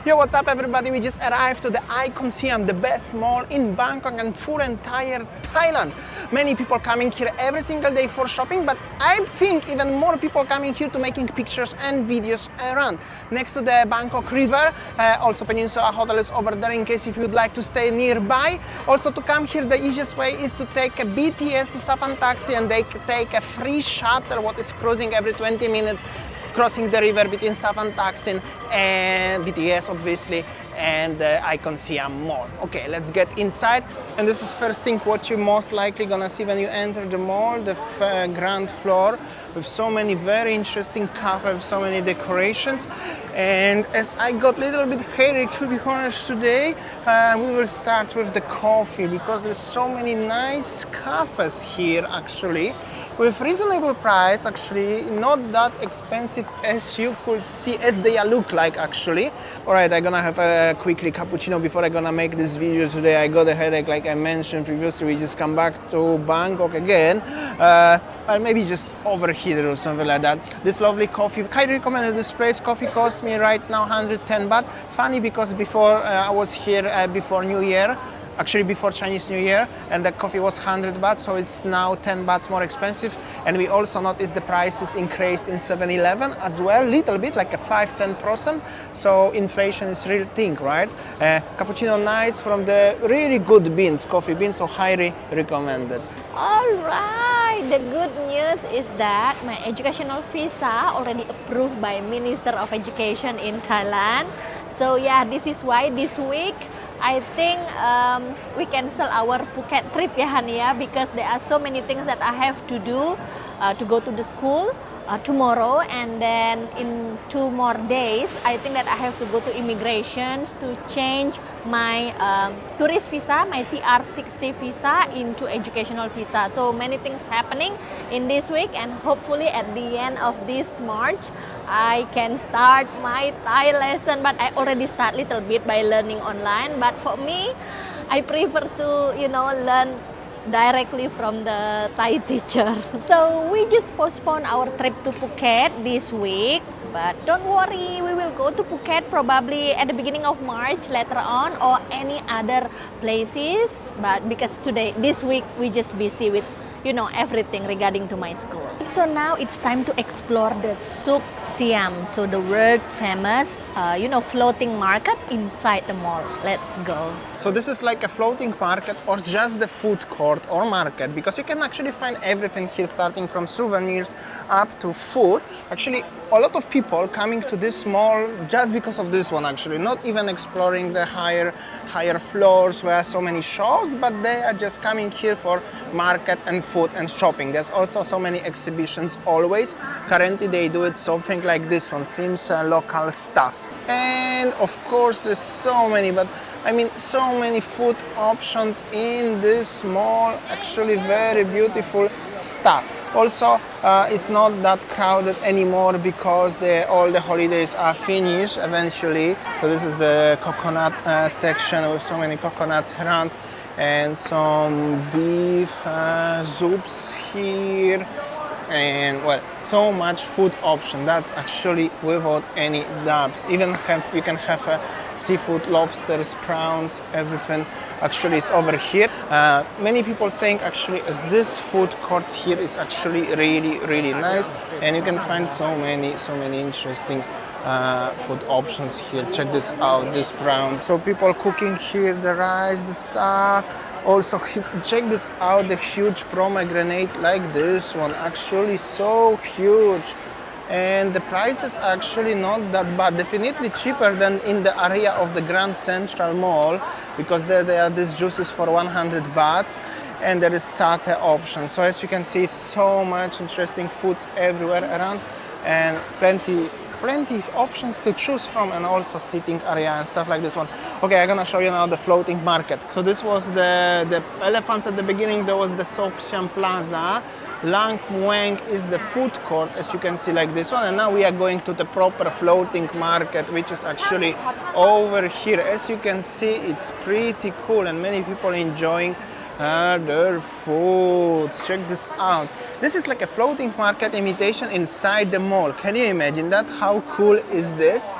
Yo, what's up everybody? We just arrived to the Icon Siam, the best mall in Bangkok and full entire Thailand. Many people coming here every single day for shopping, but I think even more people coming here to making pictures and videos around. Next to the Bangkok River, also Peninsula Hotel is over there in case if you'd like to stay nearby. Also to come here, the easiest way is to take a BTS to Sapan Taxi and they take a free shuttle what is cruising every 20 minutes crossing the river between Sapan Taksin and BTS obviously and the Icon Siam Mall. Okay, let's get inside. And this is first thing what you most likely gonna see when you enter the mall, the ground floor with so many very interesting cafes, so many decorations. And as I got a little bit hairy to be honest today, we will start with the coffee because there's so many nice cafes here actually. With reasonable price, actually, not that expensive as you could see, as they look like actually. Alright, I'm gonna have a quickly cappuccino before I'm gonna make this video today. I got a headache like I mentioned previously. We just come back to Bangkok again. Or maybe just overheated or something like that. This lovely coffee, highly recommended this place. Coffee costs me right now 110 baht. Funny because before I was here before New Year, actually before Chinese New Year, and the coffee was 100 baht, so it's now 10 bahts more expensive. And we also noticed the prices increased in 7-Eleven as well, little bit, like a 5-10%. So inflation is real thing, right? Cappuccino nice from the really good beans, coffee beans, so highly recommended. Alright, the good news is that my educational visa already approved by Minister of Education in Thailand. So yeah, this is why this week I think we cancel our Phuket trip ya Han ya, because there are so many things that I have to do to go to the school tomorrow, and then in 2 more days I think that I have to go to immigrations to change my tourist visa, my TR60 visa into educational visa. So many things happening in this week, and hopefully at the end of this March I can start my Thai lesson. But I already start little bit by learning online, but for me I prefer to learn directly from the Thai teacher. So we just postponed our trip to Phuket this week, but don't worry, we will go to Phuket probably at the beginning of March later on, or any other places. But because this week we just busy with everything regarding to my school. So now it's time to explore the Souk Siam, so the world famous floating market inside the mall. Let's go. So this is like a floating market or just the food court or market, because you can actually find everything here, starting from souvenirs up to food. Actually, a lot of people coming to this mall just because of this one actually, not even exploring the higher floors where are so many shops, but they are just coming here for market and food and shopping. There's also so many exhibitions always. Currently they do it something like this one, seems local stuff. And of course there's so many, but I mean so many food options in this mall, actually very beautiful stuff. Also it's not that crowded anymore because all the holidays are finished eventually. So this is the coconut section with so many coconuts around and some beef soups here. And well, so much food option. That's actually without any doubts. Even you can have seafood, lobsters, prawns, everything actually is over here. Many people saying actually as this food court here is actually really nice, and you can find so many interesting food options here. Check this out, this prawns. So people cooking here the rice, the stuff. Also, check this out, the huge pomegranate like this one, actually so huge. And the price is actually not that bad, definitely cheaper than in the area of the Grand Central Mall, because there are these juices for 100 bahts, and there is satay option. So as you can see, so much interesting foods everywhere around, and plenty options to choose from, and also sitting area and stuff like this one. Okay, I'm gonna show you now the floating market. So this was the elephants at the beginning. There was the Souk Siam Plaza. Lang Mueng is the food court, as you can see, like this one. And now we are going to the proper floating market, which is actually over here. As you can see, it's pretty cool, and many people enjoying their foods. Check this out. This is like a floating market imitation inside the mall. Can you imagine that? How cool is this?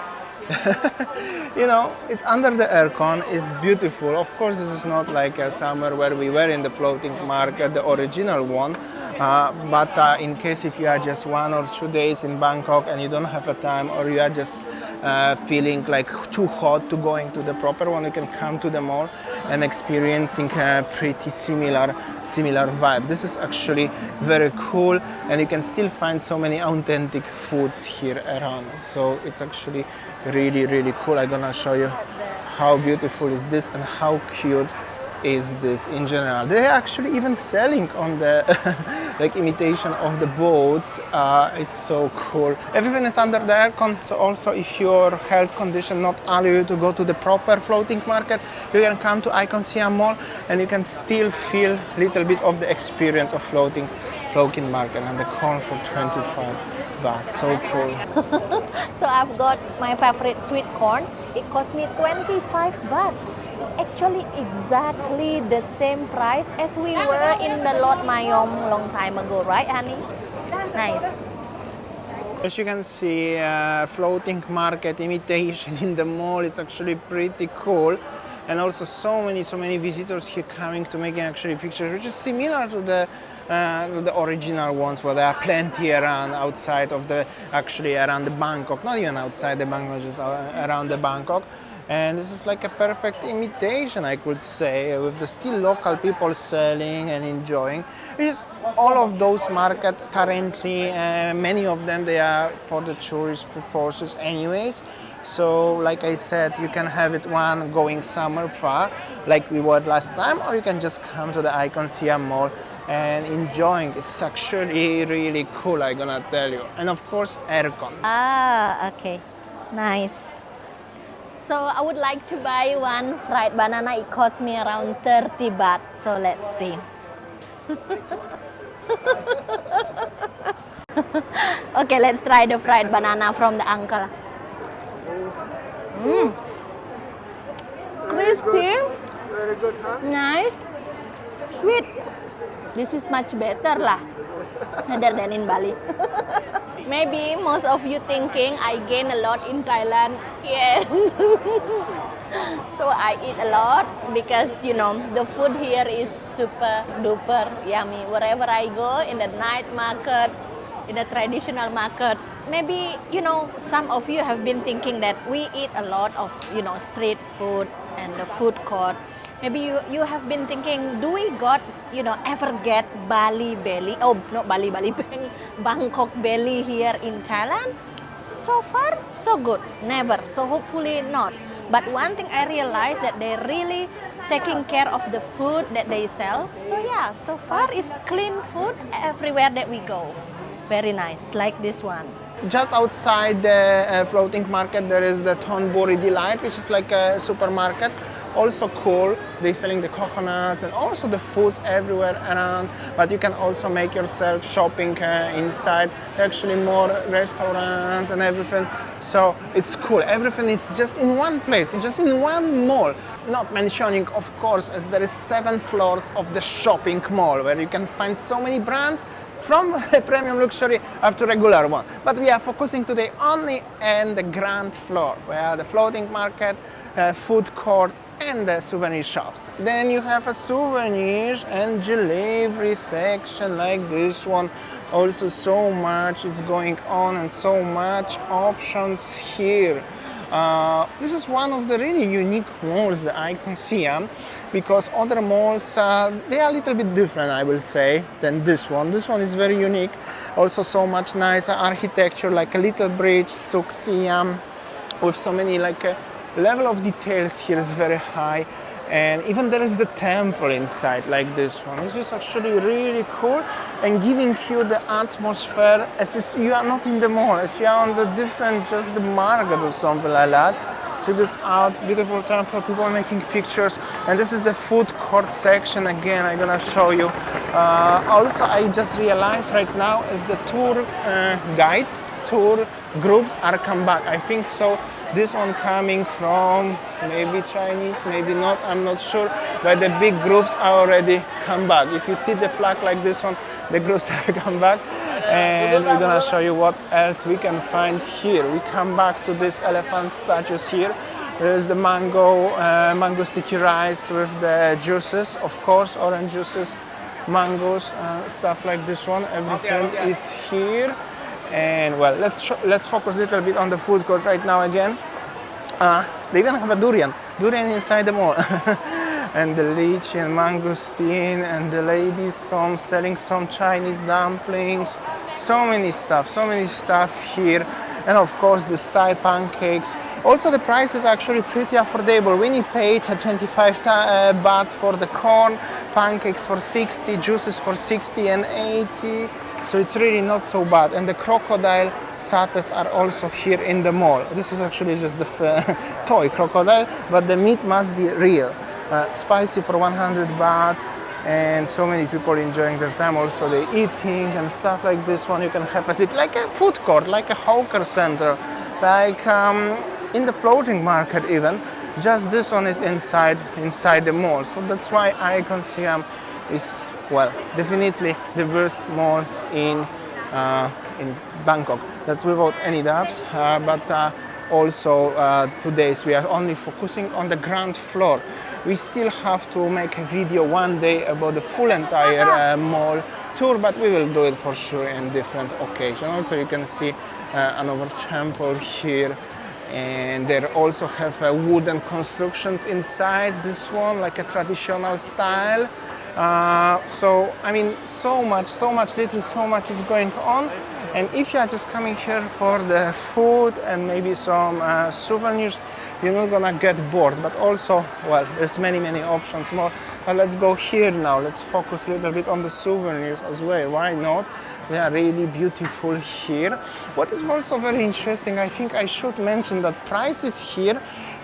You know, it's under the aircon, it's beautiful. Of course, this is not like a summer where we were in the floating market, the original one. But in case if you are just 1 or 2 days in Bangkok and you don't have a time, or you are just feeling like too hot to going to the proper one, you can come to the mall and experiencing a pretty similar vibe. This is actually very cool, and you can still find so many authentic foods here around. So it's actually really cool. I'm gonna show you how beautiful is this and how cute is this in general. They're actually even selling on the like imitation of the boats. It's so cool. Everything is under the aircon, so also if your health condition not allow you to go to the proper floating market, you can come to Icon Siam Mall and you can still feel a little bit of the experience of floating market, and the corn for 25 baht. So cool. So I've got my favorite sweet corn. It cost me 25 bahts. It's actually exactly the same price as we were in the Lot Mayom long time ago, right, honey? Nice. As you can see, floating market imitation in the mall is actually pretty cool. And also so many visitors here coming to making actually pictures, which is similar to the original ones, where there are plenty around outside of around the Bangkok, not even outside the Bangkok, just around the Bangkok. And this is like a perfect imitation, I could say, with the still local people selling and enjoying. Which is all of those markets currently, many of them, they are for the tourist purposes anyways. So like I said, you can have it one going somewhere far, like we were last time, or you can just come to the Icon Siam Mall and enjoying. It's actually really cool, I'm gonna tell you. And of course, aircon. Ah, okay. Nice. So I would like to buy one fried banana. It cost me around 30 baht. So let's see. Okay, let's try the fried banana from the uncle. Crispy. Very good, huh? Nice. Sweet. This is much better lah, rather than in Bali. Maybe most of you thinking I gain a lot in Thailand. Yes. So I eat a lot because, you know, the food here is super duper yummy. Wherever I go, in the night market, in the traditional market, maybe, you know, some of you have been thinking that we eat a lot of, you know, street food and the food court. Maybe you have been thinking, do we got, you know, ever get Bali belly? Oh, not Bali, Bangkok belly here in Thailand? So far, so good. Never. So hopefully not. But one thing I realized that they're really taking care of the food that they sell. So yeah, so far it's clean food everywhere that we go. Very nice, like this one. Just outside the floating market, there is the Thonburi Delight, which is like a supermarket. Also cool, they're selling the coconuts and also the foods everywhere around, but you can also make yourself shopping inside. There are actually more restaurants and everything, so it's cool. Everything is just in one place, it's just in one mall. Not mentioning, of course, as there is 7 floors of the shopping mall where you can find so many brands from premium luxury up to regular one. But we are focusing today only on the ground floor, where the floating market, food court, and the souvenir shops. Then you have a souvenirs and jewelry section like this one. Also so much is going on and so much options here. This is one of the really unique malls, the Icon Siam, because other malls, they are a little bit different, I will say, than this one. This one is very unique. Also so much nicer architecture, like a little bridge, Suk Siam, with so many level of details here is very high, and even there is the temple inside like this one. This is actually really cool and giving you the atmosphere as if you are not in the mall, as you are on the different, just the market or something like that. Check this out, beautiful temple, people making pictures, and this is the food court section. Again, I'm gonna show you. Also, I just realized right now as the tour guides, tour groups are come back. I think so. This one coming from maybe Chinese, maybe not, I'm not sure, but the big groups are already come back. If you see the flag like this one, the groups are come back. and we're gonna show you what else we can find here. We come back to these elephant statues here. There's the mango sticky rice with the juices, of course, orange juices, mangoes, stuff like this one. Everything is here. And well, let's focus a little bit on the food court right now again. They even have a durian inside the mall. And the lychee and mangosteen, and the ladies selling some Chinese dumplings. So many stuff here. And of course the Thai pancakes. Also the price is actually pretty affordable. Winnie paid 25 bahts for the corn, pancakes for 60, juices for 60 and 80. So it's really not so bad. And the crocodile satés are also here in the mall. This is actually just the toy crocodile, but the meat must be real. Spicy for 100 baht, and so many people enjoying their time. Also they eating and stuff like this one. You can have a seat like a food court, like a hawker center, like in the floating market even. Just this one is inside the mall. So that's why Icon Siam is, well, definitely the best mall in Bangkok. That's without any doubts. But also today's we are only focusing on the ground floor. We still have to make a video one day about the full entire mall tour, but we will do it for sure in different occasions. Also, you can see another temple here, and they also have wooden constructions inside this one, like a traditional style. So I mean, so much is going on. And if you are just coming here for the food and maybe some souvenirs, you're not gonna get bored. But also, well, there's many options more. But let's go here now. Let's focus a little bit on the souvenirs as well. Why not? They are really beautiful here. What is also very interesting, I think I should mention that prices here,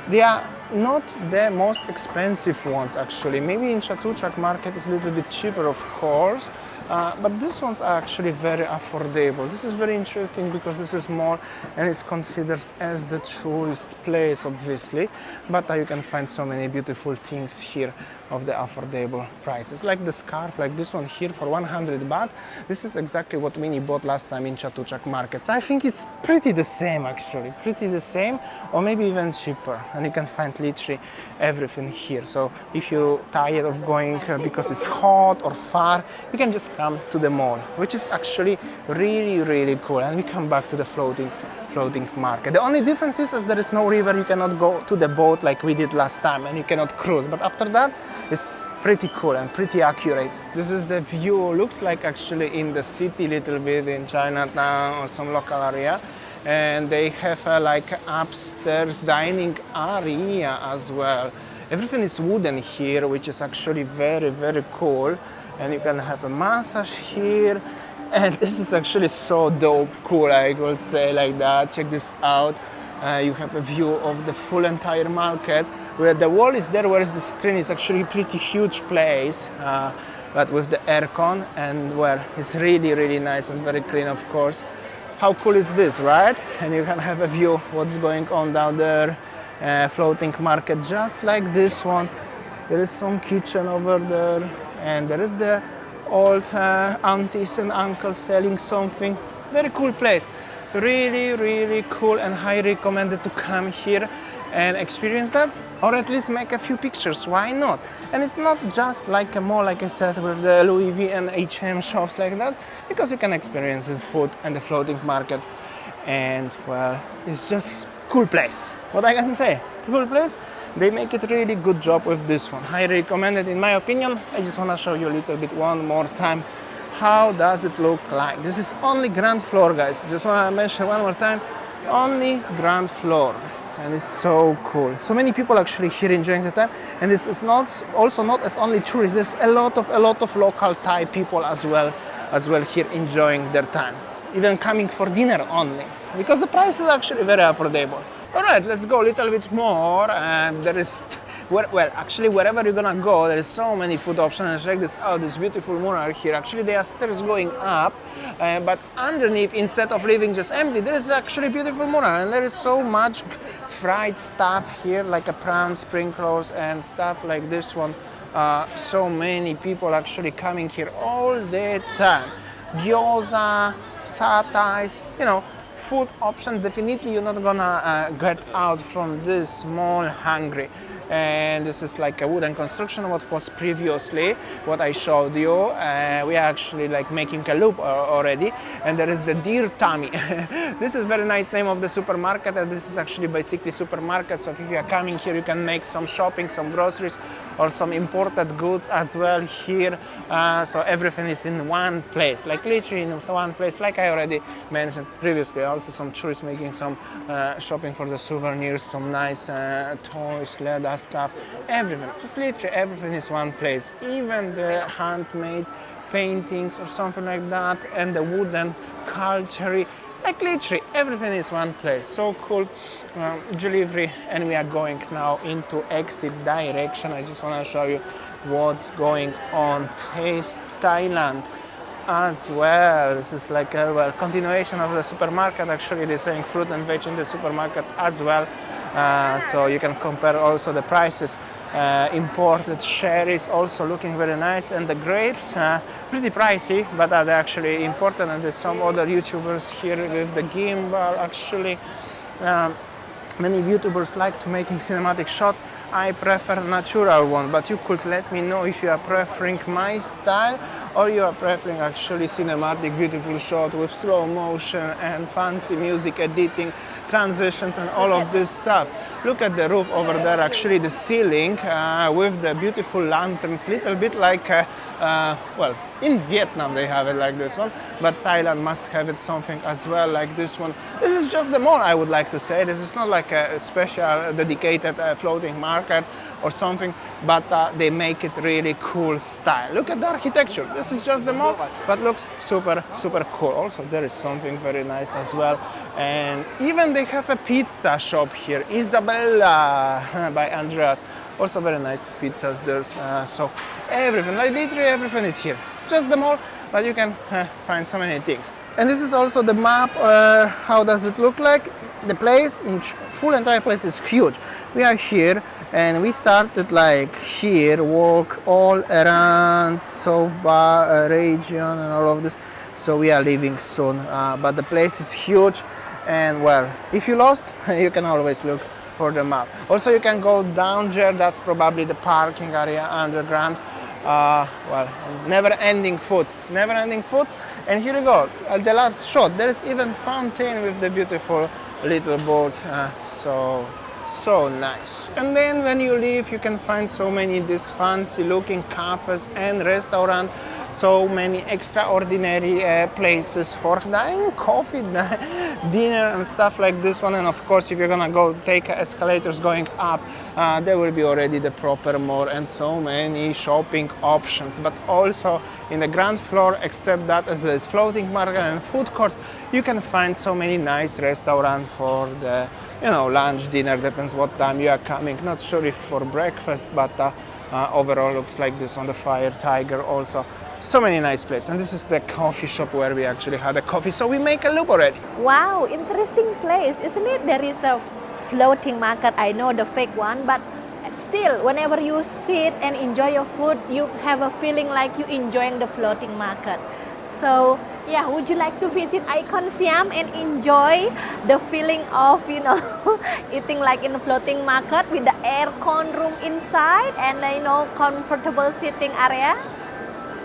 they are not the most expensive ones actually. Maybe in Chatuchak market is a little bit cheaper, of course. But these ones are actually very affordable. This is very interesting because this is mall and it's considered as the tourist place, obviously. But you can find so many beautiful things here of the affordable prices. Like the scarf, like this one here for 100 baht. This is exactly what Winnie bought last time in Chatuchak market. So I think it's pretty the same actually. Pretty the same, or maybe even cheaper. And you can find literally everything here. So if you're tired of going because it's hot or far, you can just come to the mall, which is actually really cool. And we come back to the floating market. The only difference is as there is no river, you cannot go to the boat like we did last time, and you cannot cruise. But after that, it's pretty cool and pretty accurate. This is the view. Looks like actually in the city, little bit in Chinatown or some local area. And they have like upstairs dining area as well. Everything is wooden here, which is actually very cool. And you can have a massage here. And this is actually so dope cool, I would say like that. Check this out. You have a view of the full entire market, where the wall is there, whereas the screen is actually a pretty huge place, but with the aircon, and well, it's really nice and very clean, of course. How cool is this, right? And you can have a view of what's going on down there. Floating market just like this one. There is some kitchen over there, and there is the old aunties and uncles selling something. Very cool place. Really cool, and highly recommended to come here and experience that, or at least make a few pictures. Why not? And it's not just like a mall, like I said, with the Louis V and H&M shops like that, because you can experience the food and the floating market. And well, it's just cool place. What I can say, cool place. They make it really good job with this one. Highly recommended in my opinion. I just want to show you a little bit one more time. How does it look like? This is only ground floor, guys. Just want to mention one more time, only ground floor. And it's so cool. So many people actually here enjoying the time. And this is not as only tourists. There's a lot of local Thai people as well here enjoying their time. Even coming for dinner only, because the price is actually very affordable. All right, let's go a little bit more. And there is, actually wherever you're gonna go, there is so many food options. Check this out, this beautiful mural here. Actually, there are stairs going up, but underneath, instead of leaving just empty, there is actually beautiful mural, and there is so much fried stuff here, like a prawn, sprinklers, and stuff like this one. So many people actually coming here all the time. Gyoza, satais, food option. Definitely you're not gonna get out from this mall hungry. And this is like a wooden construction what was previously what I showed you. We are actually like making a loop already, and there is the deer tummy. This is very nice name of the supermarket, and this is actually basically supermarket. So if you are coming here, you can make some shopping, some groceries, or some imported goods as well here. So everything is in one place, like literally in one place, like I already mentioned previously. Also some tourists making some shopping for the souvenirs, some nice toys, leather stuff, everything. Just literally everything is one place. Even the handmade paintings or something like that, and the wooden culture. Like literally everything is one place. So cool. Delivery, and we are going now into exit direction. I just want to show you what's going on. Taste Thailand as well. This is like a continuation of the supermarket. Actually, they're selling fruit and veg in the supermarket as well. So you can compare also the prices. Imported cherries also looking very nice, and the grapes pretty pricey, but they're actually important. And there's some other YouTubers here with the gimbal. Actually, many YouTubers like to making cinematic shot. I prefer natural one, but you could let me know if you are preferring my style or you are preferring actually cinematic beautiful shot with slow motion and fancy music editing, transitions and all of this stuff. Look at the roof over there, actually the ceiling with the beautiful lanterns, little bit like, well, in Vietnam they have it like this one, but Thailand must have it something as well like this one. This is just the mall, I would like to say. This is not like a special dedicated floating market or something, but they make it really cool style. Look at the architecture. This is just the mall, but looks super, super cool. Also, there is something very nice as well. And even they have a pizza shop here, Isabella by Andreas. Also very nice pizzas there. So everything, like literally everything is here. Just the mall, but you can find so many things. And this is also the map. How does it look like? The place, in full entire place is huge. We are here, and we started like here, walk all around South Bar region and all of this. So we are leaving soon, but the place is huge, and well, if you lost, you can always look for the map. Also, you can go down there. That's probably the parking area underground. Well, never-ending foods, never-ending foods. And here you go, the last shot. There is even fountain with the beautiful little boat. So nice. And then when you leave, you can find so many these fancy looking cafes and restaurants, so many extraordinary places for dining, coffee, dinner and stuff like this one. And of course, if you're gonna go take escalators going up, there will be already the proper mall and so many shopping options. But also in the ground floor, except that as there's floating market and food court, you can find so many nice restaurants for the lunch, dinner, depends what time you are coming. Not sure if for breakfast, but overall looks like this on the Fire Tiger also. So many nice places. And this is the coffee shop where we actually had a coffee. So we make a loop already. Wow, interesting place, isn't it? There is a floating market. I know the fake one, but still, whenever you sit and enjoy your food, you have a feeling like you enjoying the floating market. So yeah, would you like to visit Icon Siam and enjoy the feeling of, eating like in a floating market with the aircon room inside and comfortable sitting area?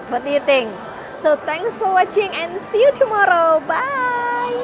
What do you think? So thanks for watching and see you tomorrow. Bye!